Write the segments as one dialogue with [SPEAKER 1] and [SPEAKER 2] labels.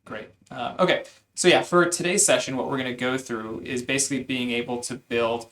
[SPEAKER 1] Great. Okay, so yeah, for today's session, what we're going to go through is basically being able to build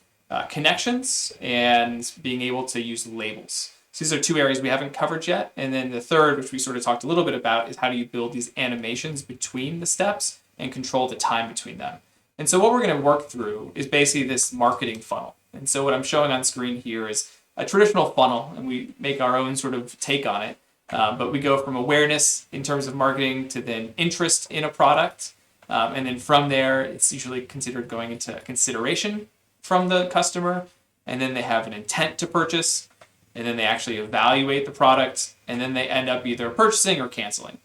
[SPEAKER 1] connections and being able to use labels. So these are two areas we haven't covered yet. And then the third, which we sort of talked a little bit about, is how do you build these animations between the steps and control the time between them. And so what we're going to work through is basically this marketing funnel. And so what I'm showing on screen here is a traditional funnel, and we make our own sort of take on it. But we go from awareness in terms of marketing to then interest in a product. And then from there, it's usually considered going into consideration from the customer. And then they have an intent to purchase. And then they actually evaluate the product. And then they end up either purchasing or canceling.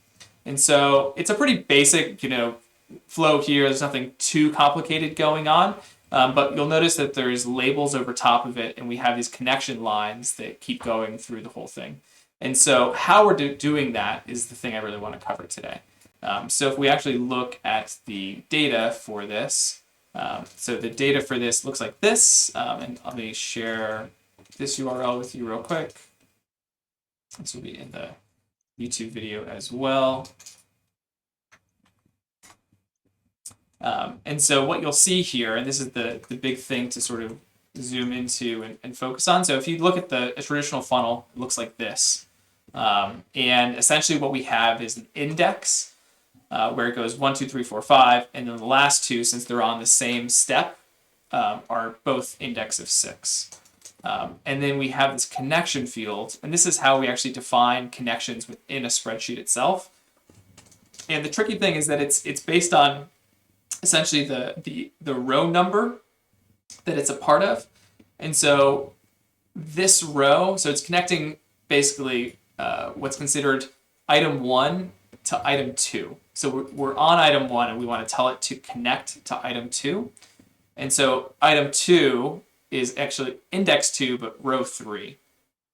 [SPEAKER 1] And so it's a pretty basic, flow here. There's nothing too complicated going on. But you'll notice that there's labels over top of it. And we have these connection lines that keep going through the whole thing. And so how we're doing that is the thing I really want to cover today. So if we actually look at the data for this, so the data for this looks like this, and let me share this URL with you real quick. This will be in the YouTube video as well. And so what you'll see here, and this is the big thing to sort of zoom into and focus on. So if you look at a traditional funnel, it looks like this. And essentially what we have is an index where it goes 1, 2, 3, 4, 5, and then the last two, since they're on the same step, are both index of 6. And then we have this connection field, and this is how we actually define connections within a spreadsheet itself. And the tricky thing is that it's based on essentially the row number that it's a part of. And so this row, so it's connecting basically what's considered item 1 to item 2. So we're on item 1 and we want to tell it to connect to item 2. And so item 2 is actually index 2, but row 3.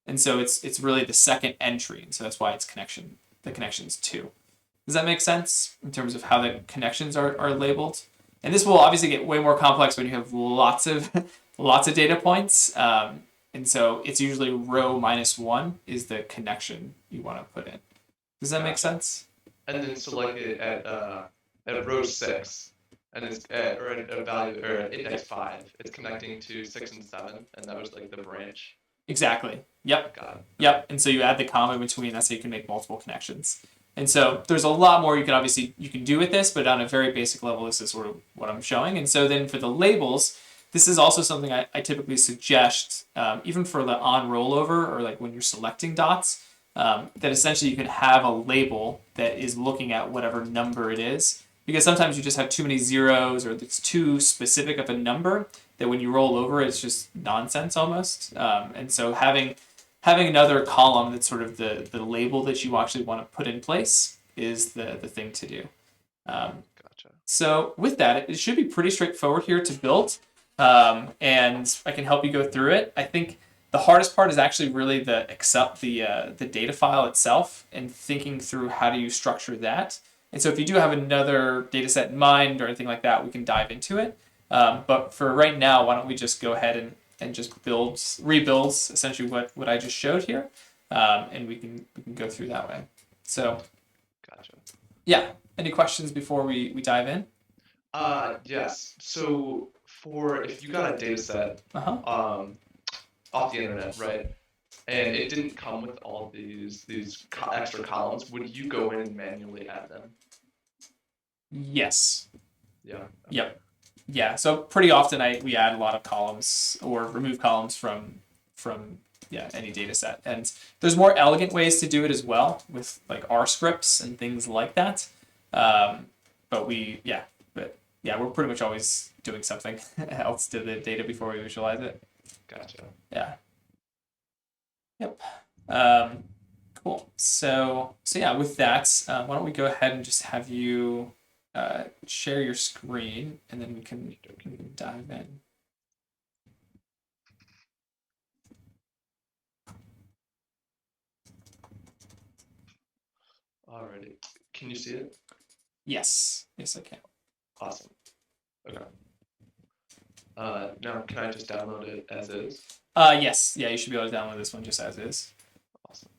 [SPEAKER 1] And so it's really the second entry. And so that's why the connection's 2. Does that make sense in terms of how the connections are labeled? And this will obviously get way more complex when you have lots of data points. And so it's usually row -1 is the connection you want to put in. Does that make sense?
[SPEAKER 2] And then select it at row 6, and it's or at a value or at index 5. It's connecting to 6 and 7, and that was like the branch.
[SPEAKER 1] Exactly. Yep.
[SPEAKER 2] Got it.
[SPEAKER 1] Yep. And so you add the comma in between. That's how you can make multiple connections. And so there's a lot more you can do with this, but on a very basic level, this is sort of what I'm showing. And so then for the labels, this is also something I typically suggest, even for the on rollover or like when you're selecting dots, that essentially you can have a label that is looking at whatever number it is. Because sometimes you just have too many zeros or it's too specific of a number that when you roll over, it's just nonsense almost. And so having another column that's sort of the label that you actually want to put in place is the thing to do.
[SPEAKER 2] Gotcha.
[SPEAKER 1] So with that, it should be pretty straightforward here to build. And I can help you go through it. I think the hardest part is actually really the data file itself and thinking through how do you structure that. And so if you do have another data set in mind or anything like that, we can dive into it. But for right now, why don't we just go ahead and just rebuild essentially what I just showed here, and we can go through that way. So,
[SPEAKER 2] gotcha.
[SPEAKER 1] Yeah. Any questions before we dive in?
[SPEAKER 2] Yes. So if you got a data set off the internet, right, and it didn't come with all these extra columns, would you go in and manually add them?
[SPEAKER 1] Yes.
[SPEAKER 2] Yeah. Okay.
[SPEAKER 1] Yep. Yeah. So pretty often we add a lot of columns or remove columns from any data set. And there's more elegant ways to do it as well with like R scripts and things like that. But we're pretty much always doing something else to the data before we visualize it.
[SPEAKER 2] Gotcha.
[SPEAKER 1] Yeah. Yep. Cool. So yeah, with that, why don't we go ahead and just have you share your screen, and then we can dive in.
[SPEAKER 2] Alrighty. Can you see it?
[SPEAKER 1] Yes. Yes, I can.
[SPEAKER 2] Awesome. Okay. Now, can I just download it as is?
[SPEAKER 1] Yes. Yeah, you should be able to download this one just as is.
[SPEAKER 2] Awesome.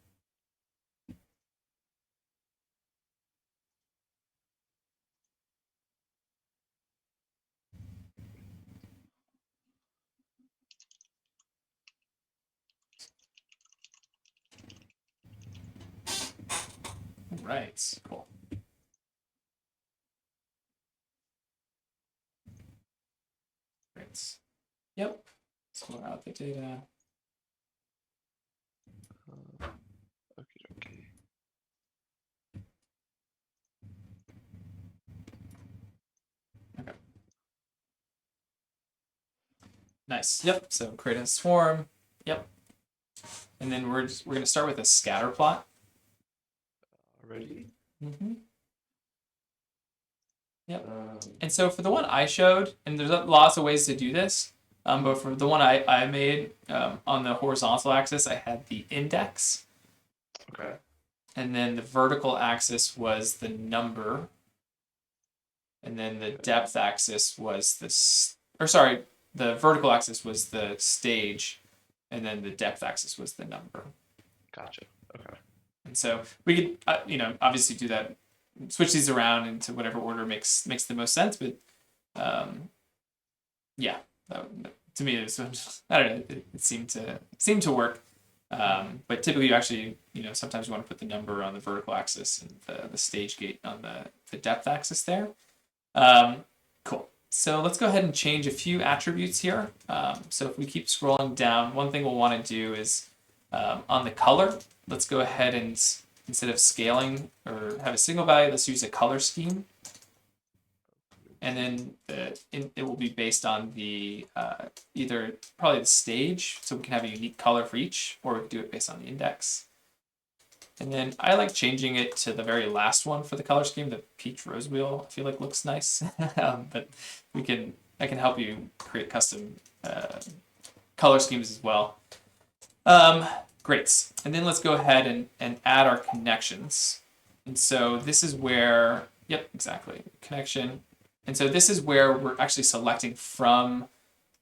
[SPEAKER 1] right. Cool. Great. Yep. Scroll out the data.
[SPEAKER 2] Okay.
[SPEAKER 1] Okay. Nice. Yep. So create a swarm. Yep. And then we're going to start with a scatter plot.
[SPEAKER 2] Already.
[SPEAKER 1] Mm-hmm. Yep. And so for the one I showed, and there's lots of ways to do this, but for the one I made on the horizontal axis, I had the index.
[SPEAKER 2] Okay.
[SPEAKER 1] And then the vertical axis was the number. And then the depth axis was the vertical axis was the stage. And then the depth axis was the number.
[SPEAKER 2] Gotcha. Okay.
[SPEAKER 1] And so we could, obviously do that, switch these around into whatever order makes the most sense. But yeah, to me, I don't know. It seemed to work. But typically, you actually, sometimes you want to put the number on the vertical axis and the stage gate on the depth axis there. Cool. So let's go ahead and change a few attributes here. So if we keep scrolling down, one thing we'll want to do is on the color, let's go ahead and instead of scaling or have a single value, let's use a color scheme. And then it will be based on the either probably the stage, so we can have a unique color for each, or we can do it based on the index. And then I like changing it to the very last one for the color scheme, the peach rose wheel. I feel like looks nice, but I can help you create custom color schemes as well. Great. And then let's go ahead and add our connections. And so this is where, yep, exactly, connection. And so this is where we're actually selecting from,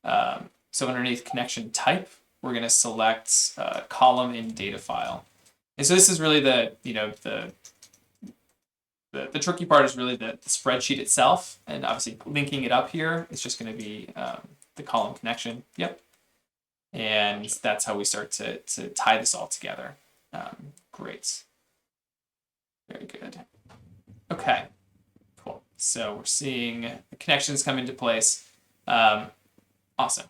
[SPEAKER 1] so underneath connection type, we're going to select column in data file. And so this is really the tricky part is really the spreadsheet itself. And obviously linking it up here is just going to be the column connection. Yep. And that's how we start to tie this all together. Great. Very good. Okay. Cool. So we're seeing the connections come into place. Awesome.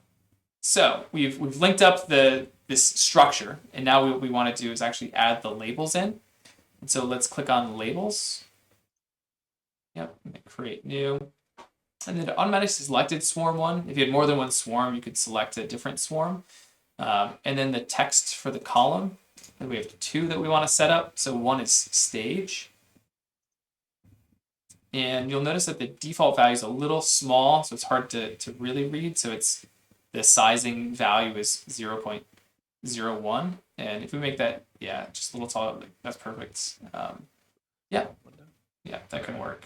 [SPEAKER 1] So we've linked up this structure, and now what we want to do is actually add the labels in. And so let's click on labels. Yep. Create new. And then automatically selected swarm one. If you had more than one swarm, you could select a different swarm. And then the text for the column. And we have two that we want to set up. So one is stage. And you'll notice that the default value is a little small, so it's hard to really read. So the sizing value is 0.01. And if we make that, just a little taller, that's perfect. Yeah, that can work.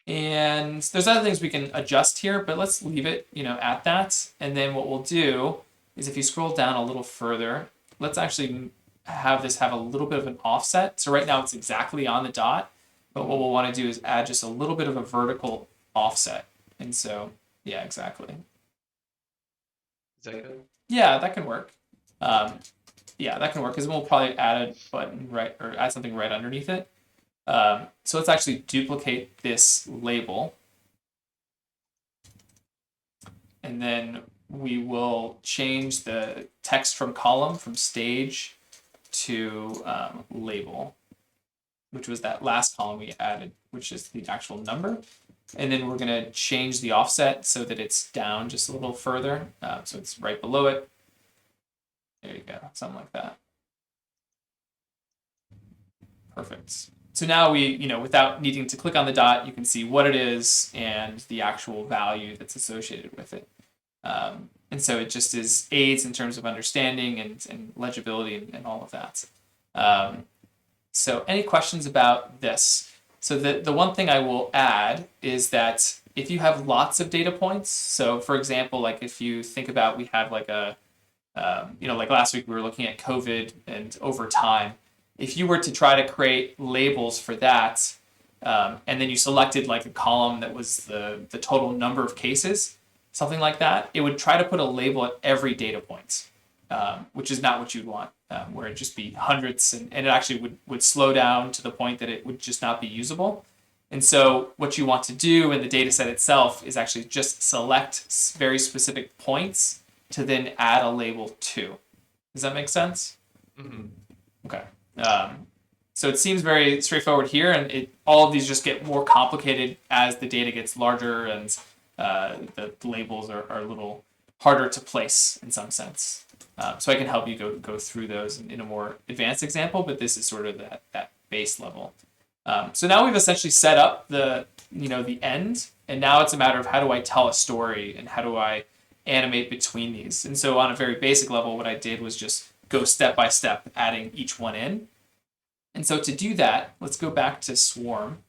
[SPEAKER 1] And there's other things we can adjust here, but let's leave it, at that. And then what we'll do is if you scroll down a little further, let's actually have this have a little bit of an offset. So right now it's exactly on the dot, but what we'll want to do is add just a little bit of a vertical offset. And so, yeah, exactly.
[SPEAKER 2] Is that good?
[SPEAKER 1] Yeah, that can work. That can work because we'll probably add a button or add something right underneath it. So let's actually duplicate this label. And then we will change the text from column from stage to label, which was that last column we added, which is the actual number. And then we're going to change the offset so that it's down just a little further. So it's right below it. There you go, something like that. Perfect. So now we, without needing to click on the dot, you can see what it is and the actual value that's associated with it. And so it just aids in terms of understanding and legibility and all of that. So any questions about this? So the one thing I will add is that if you have lots of data points, so for example, like if you think about we have like like last week we were looking at COVID and over time, if you were to try to create labels for that, and then you selected like a column that was the total number of cases, something like that, it would try to put a label at every data point. which is not what you'd want, where it'd just be hundreds, and it actually would slow down to the point that it would just not be usable. And so what you want to do in the data set itself is actually just select very specific points to then add a label to. Does that make sense?
[SPEAKER 2] Mm-hmm.
[SPEAKER 1] Okay. So it seems very straightforward here, and all of these just get more complicated as the data gets larger, and the labels are a little harder to place in some sense. So I can help you go through those in a more advanced example, but this is sort of that base level. So now we've essentially set up the end, and now it's a matter of how do I tell a story and how do I animate between these. And so on a very basic level, what I did was just go step by step, adding each one in. And so to do that, let's go back to Swarm.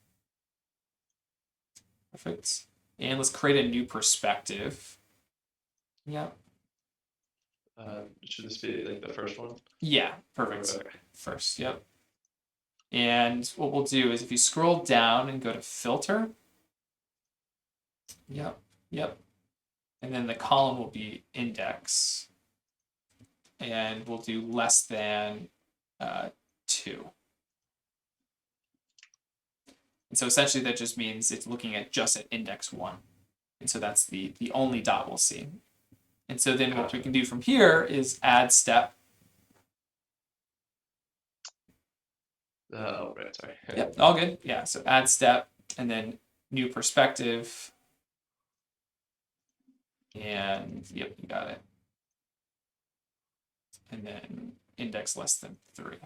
[SPEAKER 1] Perfect. And let's create a new perspective. Yep.
[SPEAKER 2] Should this be like the first one?
[SPEAKER 1] Yeah, perfect.
[SPEAKER 2] Okay.
[SPEAKER 1] First, yep. And what we'll do is if you scroll down and go to Filter, yep. And then the column will be Index. And we'll do less than 2. And so essentially that just means it's looking at just at index 1. And so that's the only dot we'll see. And so then what we can do from here is add step.
[SPEAKER 2] Right, sorry.
[SPEAKER 1] Yep, all good. Yeah, so add step and then new perspective. And yep, you got it. And then index less than 3.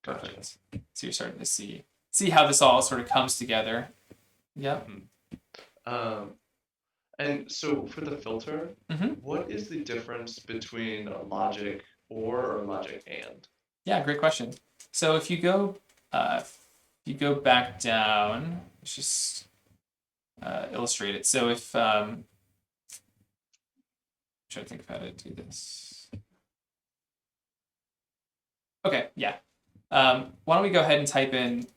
[SPEAKER 1] Perfect.
[SPEAKER 2] Gotcha.
[SPEAKER 1] So you're starting to see how this all sort of comes together. Yep.
[SPEAKER 2] And so for the filter, what is the difference between a logic or a logic and?
[SPEAKER 1] Yeah, great question. So if you go back down, let's just illustrate it. So if I'm trying to think of how to do this. Okay, yeah. Why don't we go ahead and type in,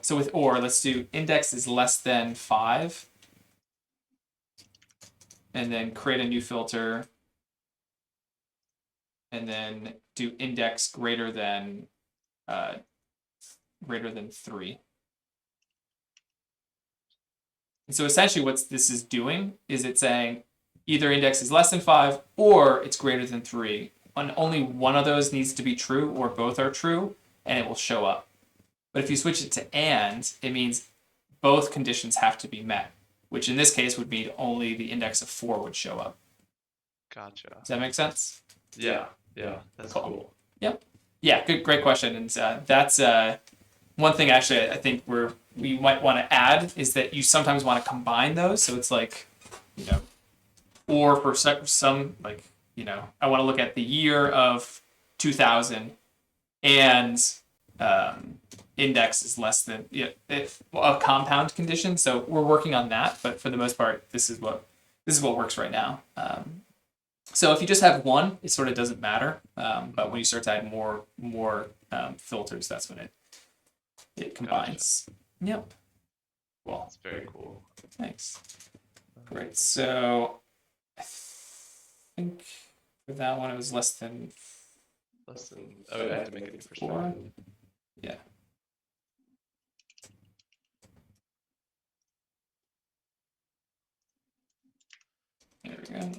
[SPEAKER 1] so with or, let's do index is less than 5. And then create a new filter. And then do index greater than 3. And so essentially what this is doing is it's saying either index is less than 5 or it's greater than 3. And only one of those needs to be true or both are true, and it will show up. But if you switch it to and, it means both conditions have to be met, which in this case would mean only the index of 4 would show up.
[SPEAKER 2] Gotcha.
[SPEAKER 1] Does that make sense?
[SPEAKER 2] Yeah, that's cool.
[SPEAKER 1] Yep. Yeah, great question. And that's one thing actually I think we might want to add is that you sometimes want to combine those. So it's like, or for some, like, I want to look at the year of 2000 and index is less than a compound condition. So we're working on that, but for the most part, this is what works right now. So if you just have one, it sort of doesn't matter. But when you start to add more filters, that's when it combines. Gotcha. Yep. Well,
[SPEAKER 2] that's very cool.
[SPEAKER 1] Thanks. Great. So I think for that one, it was less than.
[SPEAKER 2] Oh, I have to make a new perspective.
[SPEAKER 1] Yeah. There we go.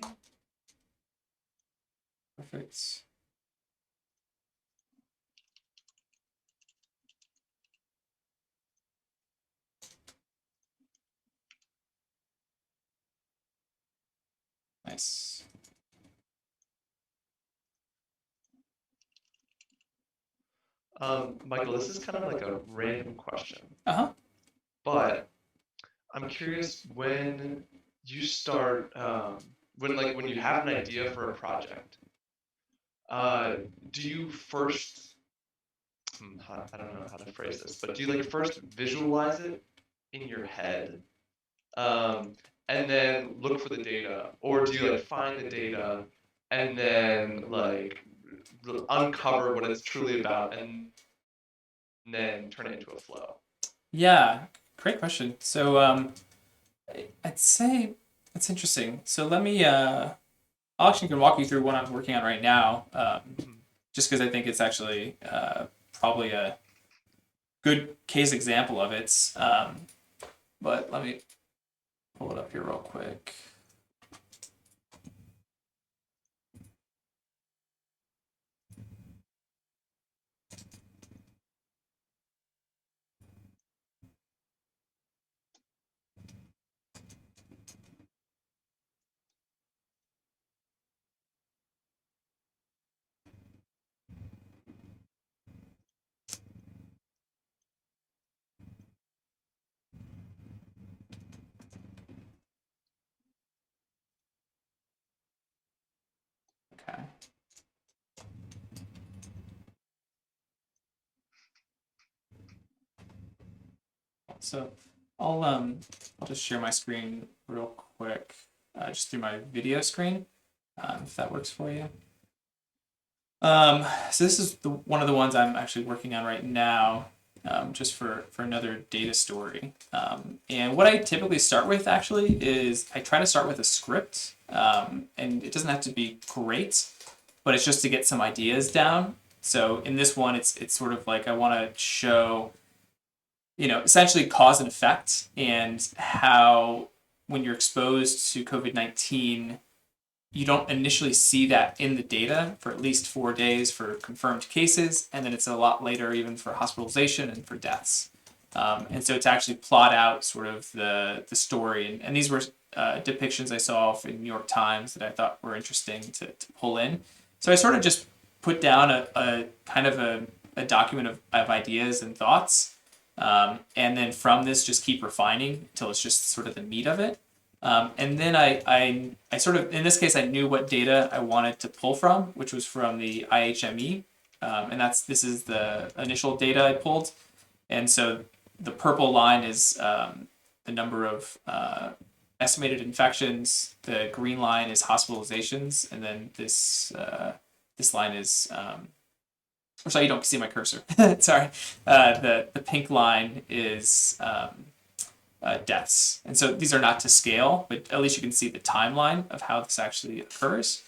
[SPEAKER 1] Perfect. Nice.
[SPEAKER 2] Michael, this is kind of like a random question.
[SPEAKER 1] But
[SPEAKER 2] I'm curious when you start, when you have an idea for a project, do you first, I don't know how to phrase this, but do you like first visualize it in your head, and then look for the data, or do you like find the data and then like uncover what it's truly about and then turn it into a flow?
[SPEAKER 1] Yeah, great question. So I'd say that's interesting. So let me I actually can walk you through what I'm working on right now,
[SPEAKER 2] Mhm.
[SPEAKER 1] just because I think it's actually probably a good case example of it. But let me pull it up here real quick. Okay. So I'll just share my screen real quick, just through my video screen, if that works for you. So this is one of the ones I'm actually working on right now, just for another data story. And what I typically start with actually is I try to start with a script, and it doesn't have to be great, but it's just to get some ideas down. So in this one, it's sort of like I want to show, essentially cause and effect, and how when you're exposed to COVID-19, you don't initially see that in the data for at least 4 days for confirmed cases, and then it's a lot later even for hospitalization and for deaths. And so to actually plot out sort of the story, and these were depictions I saw in New York Times that I thought were interesting to pull in. So I sort of just put down a kind of a document of ideas and thoughts, and then from this just keep refining until it's just sort of the meat of it. And then I sort of, in this case, I knew what data I wanted to pull from, which was from the IHME. And this is the initial data I pulled. And so the purple line is the number of estimated infections. The green line is hospitalizations. And then this line is, or sorry, you don't see my cursor. Sorry. The pink line is deaths. And so these are not to scale, but at least you can see the timeline of how this actually occurs.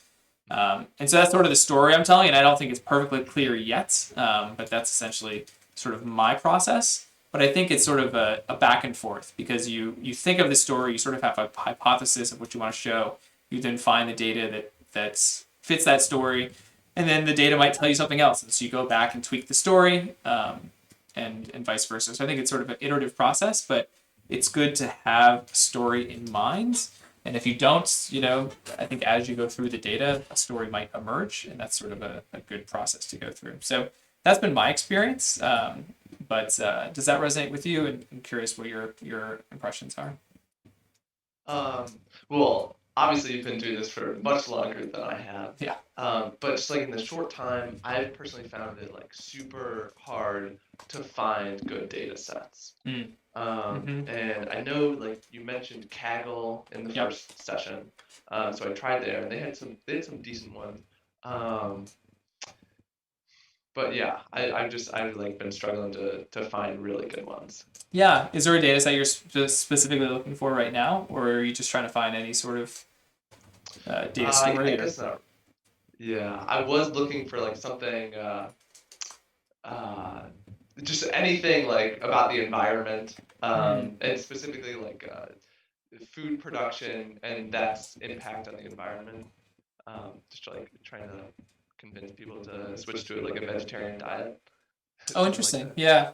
[SPEAKER 1] And so that's sort of the story I'm telling, and I don't think it's perfectly clear yet, but that's essentially sort of my process. But I think it's sort of a back and forth, because you think of the story, you sort of have a hypothesis of what you want to show. You then find the data that fits that story, and then the data might tell you something else. And so you go back and tweak the story, and vice versa. So I think it's sort of an iterative process, but it's good to have a story in mind. And if you don't, I think as you go through the data, a story might emerge, and that's sort of a good process to go through. So that's been my experience. But does that resonate with you? And I'm curious what your impressions are.
[SPEAKER 2] Well, obviously you've been doing this for much longer than I have.
[SPEAKER 1] Yeah.
[SPEAKER 2] But just like in the short time, I've personally found it like super hard to find good data sets.
[SPEAKER 1] Mm. Mm-hmm.
[SPEAKER 2] And I know like you mentioned Kaggle in the
[SPEAKER 1] Yep.
[SPEAKER 2] first session. So I tried there and they had some decent ones. Um, but yeah, I've like been struggling to find really good ones.
[SPEAKER 1] Yeah. Is there a data set you're specifically looking for right now, or are you just trying to find any sort of data
[SPEAKER 2] I
[SPEAKER 1] story? Or
[SPEAKER 2] guess not. Yeah, I was looking for like something uh just anything like about the environment, and specifically like food production and that's impact on the environment. Just like trying to convince people to switch to like a vegetarian diet,
[SPEAKER 1] Oh,
[SPEAKER 2] something like
[SPEAKER 1] interesting.
[SPEAKER 2] that.
[SPEAKER 1] Yeah.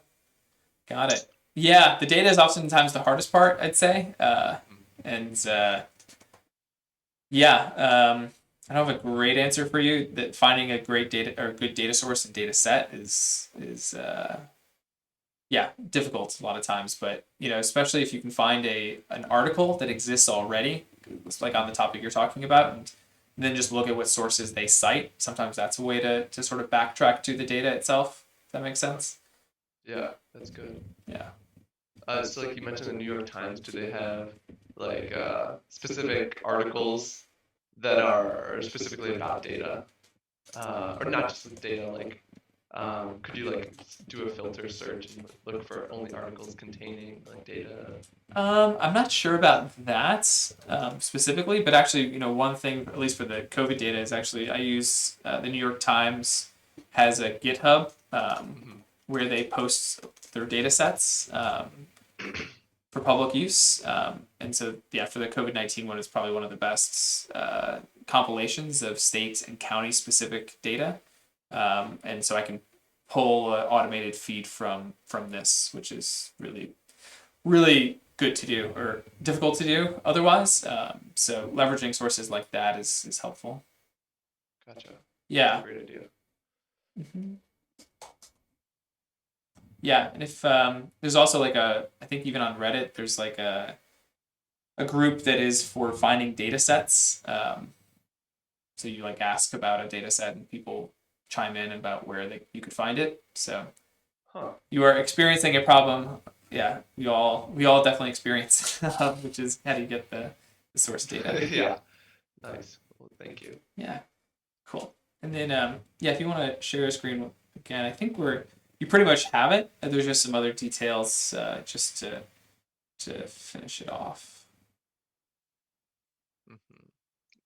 [SPEAKER 1] Got it. Yeah, the data is oftentimes the hardest part, I'd say.
[SPEAKER 2] Mm.
[SPEAKER 1] And yeah, I don't have a great answer for you. That finding a great data or a good data source and data set is yeah, difficult a lot of times. But especially if you can find an article that exists already, like on the topic you're talking about, and then just look at what sources they cite. Sometimes that's a way to sort of backtrack to the data itself. If that makes sense.
[SPEAKER 2] Yeah, that's good.
[SPEAKER 1] Yeah.
[SPEAKER 2] So like you mentioned the New York Times, do they have like specific articles that are specifically about data, or not just with data, like Could you like do a filter search and look for only articles containing like data?
[SPEAKER 1] I'm not sure about that specifically, but actually, one thing, at least for the COVID data, is actually I use the New York Times has a GitHub where they post their data sets for public use. And so, yeah, for the COVID-19 one, it's probably one of the best compilations of state and county specific data. And so I can pull an automated feed from this, which is really good to do or difficult to do otherwise. So leveraging sources like that is helpful.
[SPEAKER 2] Gotcha.
[SPEAKER 1] Yeah.
[SPEAKER 2] That's a great idea.
[SPEAKER 1] Mm-hmm. Yeah, and if there's also like I think even on Reddit, there's like a group that is for finding data sets. So you like ask about a data set and people chime in about where you could find it. So you are experiencing a problem. Yeah, we all definitely experience, which is how do you get the source data?
[SPEAKER 2] Yeah. Nice. Well, thank you.
[SPEAKER 1] Yeah, cool. And then if you want to share a screen again, I think you pretty much have it. There's just some other details just to finish it off.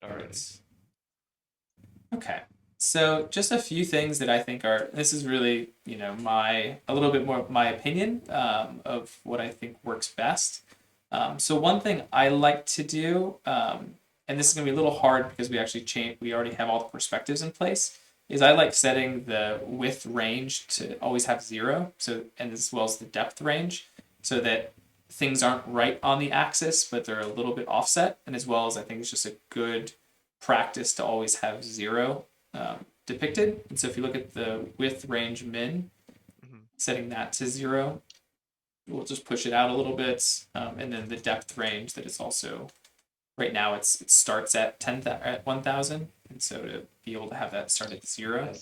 [SPEAKER 2] All right.
[SPEAKER 1] Okay. So just a few things that I think this is really, a little bit more of my opinion of what I think works best. So one thing I like to do, and this is going to be a little hard because we already have all the perspectives in place, is I like setting the width range to always have 0, and as well as the depth range, so that things aren't right on the axis, but they're a little bit offset, and as well as I think it's just a good practice to always have 0 depicted. And so if you look at the width range min, setting that to 0, we'll just push it out a little bit, and then the depth range that is also right now it starts at 1,000, and so to be able to have that start at 0,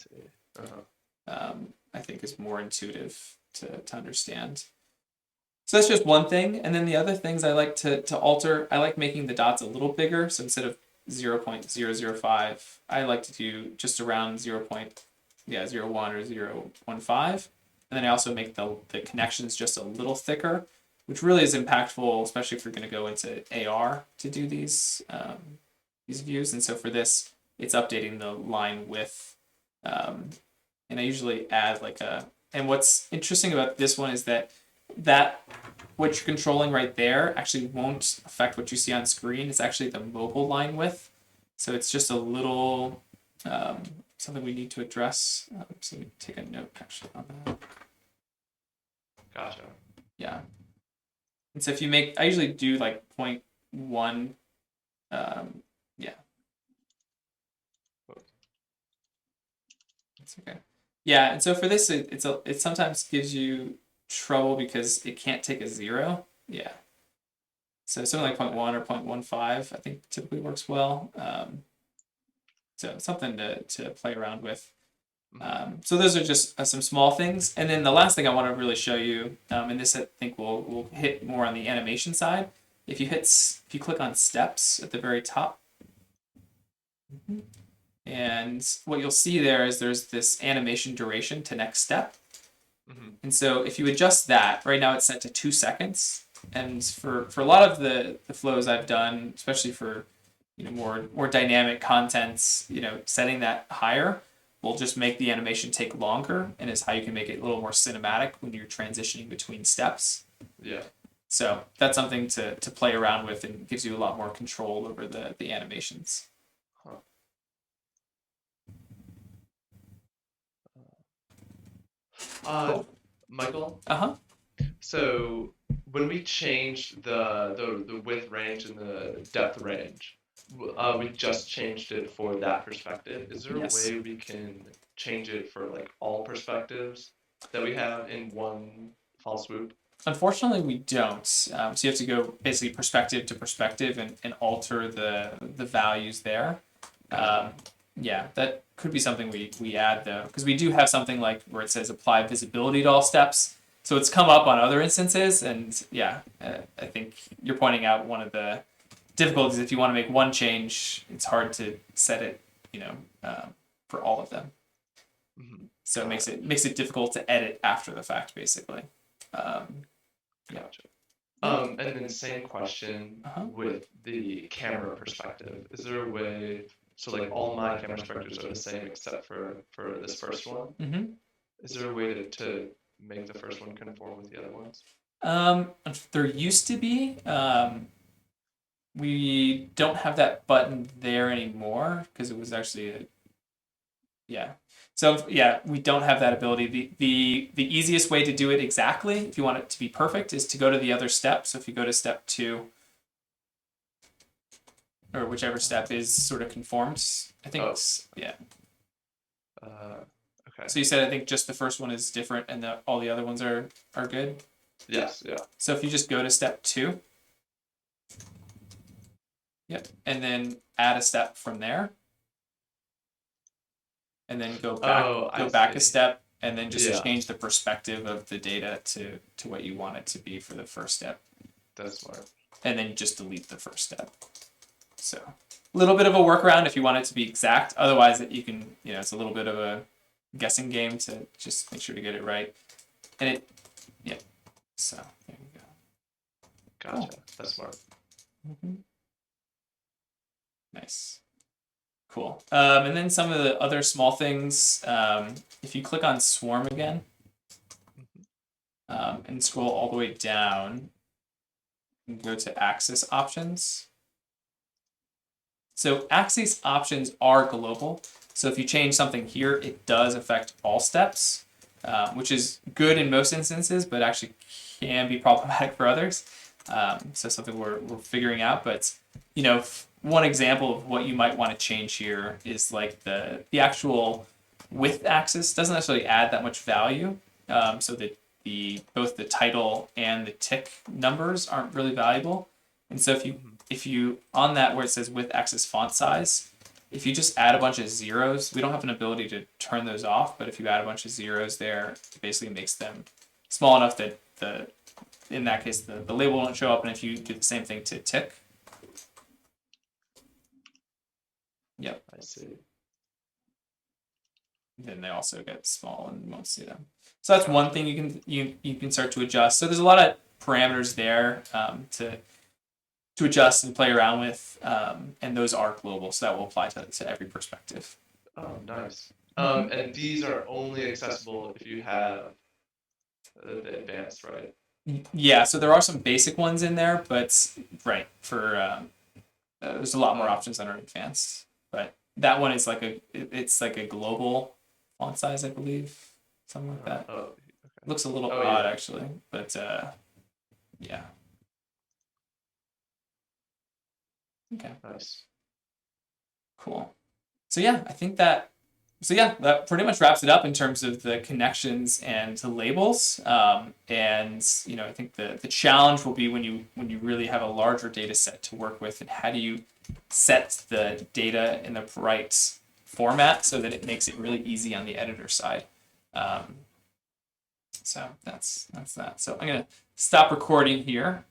[SPEAKER 1] I think is more intuitive to understand. So that's just one thing, and then the other things I like to alter. I like making the dots a little bigger. So instead of 0.005, I like to do just around 0.01 or 0.15. And then I also make the connections just a little thicker, which really is impactful, especially if you're going to go into AR to do these views. And so for this, it's updating the line width. And I usually add and what's interesting about this one is that what you're controlling right there actually won't affect what you see on screen. It's actually the mobile line width. So it's just a little something we need to address. So we take a note actually on that.
[SPEAKER 2] Gotcha.
[SPEAKER 1] Yeah. And so if you I usually do like 0.1. Yeah. That's okay. Yeah, and so for this, it sometimes gives you trouble because it can't take a 0. Yeah. So something like 0.1 or 0.15, I think typically works well. So something to play around with. So those are just some small things. And then the last thing I want to really show you, and this I think we'll hit more on the animation side. If you click on steps at the very top, and what you'll see there is there's this animation duration to next step. And so if you adjust that, right now it's set to 2 seconds. And for a lot of the flows I've done, especially for more dynamic contents, setting that higher will just make the animation take longer, and is how you can make it a little more cinematic when you're transitioning between steps.
[SPEAKER 2] Yeah.
[SPEAKER 1] So that's something to play around with, and gives you a lot more control over the animations.
[SPEAKER 2] Michael?
[SPEAKER 1] So
[SPEAKER 2] when we changed the width range and the depth range, we just changed it for that perspective. Is there a way we can change it for like all perspectives that we have in one fell swoop?
[SPEAKER 1] Unfortunately, we don't. So you have to go basically perspective to perspective and alter the values there. Yeah, that could be something we add though, because we do have something like where it says apply visibility to all steps. So it's come up on other instances, and yeah, I think you're pointing out one of the difficulties. If you want to make one change, it's hard to set it, for all of them. So it makes it difficult to edit after the fact, basically. Yeah.
[SPEAKER 2] Gotcha. And then same question with the camera perspective. Is there a way, so like all my camera perspectives are the same except for this first one? Is there a way to make the first one conform with the other ones?
[SPEAKER 1] There used to be. We don't have that button there anymore because it was actually yeah. So yeah, we don't have that ability. The easiest way to do it exactly, if you want it to be perfect, is to go to the other step. So if you go to step 2, or whichever step is sort of conformed, I think yeah.
[SPEAKER 2] Okay.
[SPEAKER 1] So you said I think just the first one is different and all the other ones are good?
[SPEAKER 2] Yes, yeah.
[SPEAKER 1] So if you just go to step 2, yep, and then add a step from there, and then go back a step, and then just change the perspective of the data to what you want it to be for the first step.
[SPEAKER 2] That's smart.
[SPEAKER 1] And then just delete the first step. So a little bit of a workaround if you want it to be exact. Otherwise, you can, it's a little bit of a guessing game to just make sure to get it right. And so there you
[SPEAKER 2] go. Gotcha. Cool. That's smart.
[SPEAKER 1] Nice. Cool. And then some of the other small things, if you click on Swarm again, and scroll all the way down, and go to Axis Options. So Axis Options are global. So if you change something here, it does affect all steps, which is good in most instances, but actually can be problematic for others. So something we're figuring out. But one example of what you might want to change here is like the actual width axis doesn't necessarily add that much value. So that both the title and the tick numbers aren't really valuable. And so if you on that where it says width axis font size, if you just add a bunch of zeros, we don't have an ability to turn those off, but if you add a bunch of zeros there, it basically makes them small enough that in that case the label won't show up. And if you do the same thing to tick, yep,
[SPEAKER 2] I see.
[SPEAKER 1] Then they also get small and you won't see them. So that's one thing you can start to adjust. So there's a lot of parameters there to adjust and play around with, and those are global, so that will apply to every perspective.
[SPEAKER 2] Oh, nice. And these are only accessible if you have the advanced, right?
[SPEAKER 1] Yeah, so there are some basic ones in there, but right for there's a lot more options that are advanced. But that one is like a global font size, I believe, something like that.
[SPEAKER 2] Okay.
[SPEAKER 1] Looks a little odd actually, but yeah. Okay.
[SPEAKER 2] Nice.
[SPEAKER 1] Cool. So yeah, I think that pretty much wraps it up in terms of the connections and the labels. And I think the challenge will be when you really have a larger data set to work with, and how do you set the data in the right format so that it makes it really easy on the editor side. So that's that. So I'm gonna stop recording here.